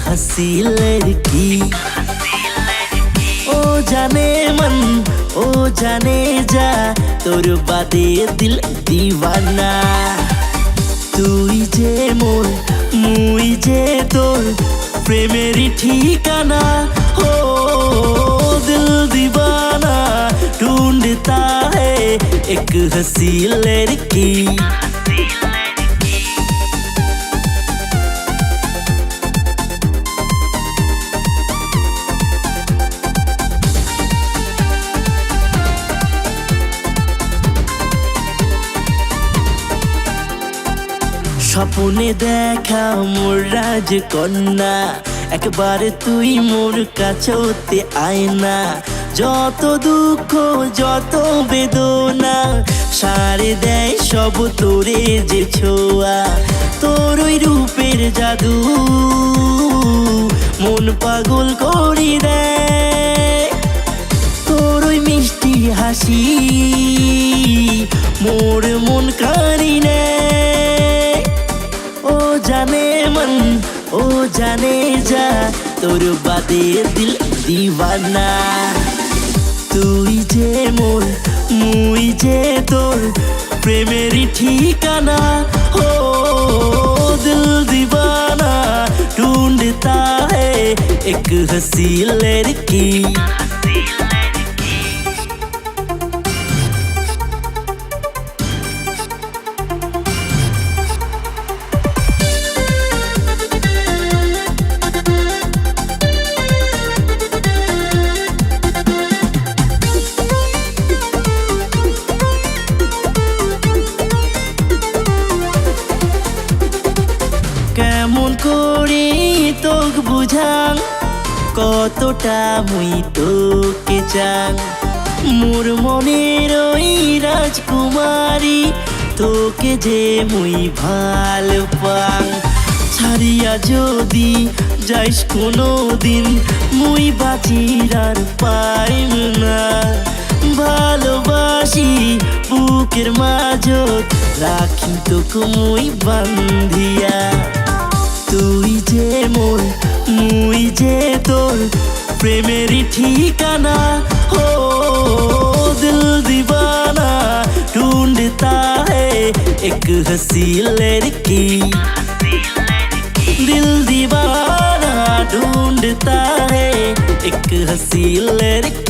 हंसी लड़की। ओ जाने मन ओ जाने जा तोर बादे दिल दीवाना। तुई जे मोर मुई जे तोर प्रेमेरी ठिकाना। हो दिल दीवाना ढूंढता है एक हंसी लड़की। স্বপ্নে দেখা মোর রাজকন্যা, একবার তুই মোর কাছতে আয় না। যত দুঃখ যত বেদনা সারে দেয় সব তোরে যে ছোঁয়া। তোর ওই রূপের জাদু মন পাগল করি দেয়। তোর ওই মিষ্টি হাসি মোর মন কাড়ি নেয়। ओ जाने मन ओ जाने जा तोर बादे दिल दीवाना। तुई जे मोर मुई जे तोर प्रेमेरी ठिकाना। हो दिल दीवाना ढूंढता है एक हंसी लड़की। কেমন করে তোক বুঝাং কতটা মুই তোকে চাং। মোর মনের ওই রাজকুমারী তোকে যে মুই ভাল পাং। ছাড়িয়া যদি যাইস কোনো দিন মুই বাঁচির আর পাইম না। ভালোবাসি বুকের মাঝত রাখি তোকে মুই বান্ধিয়া। তুই যে মোর মুই যে তোর প্রেমেরি ঠিকানা। हो दिल दीवाना ढूंढता है एक हंसी लड़की। दिल दीवाना ढूंढता है एक हंसी लड़की।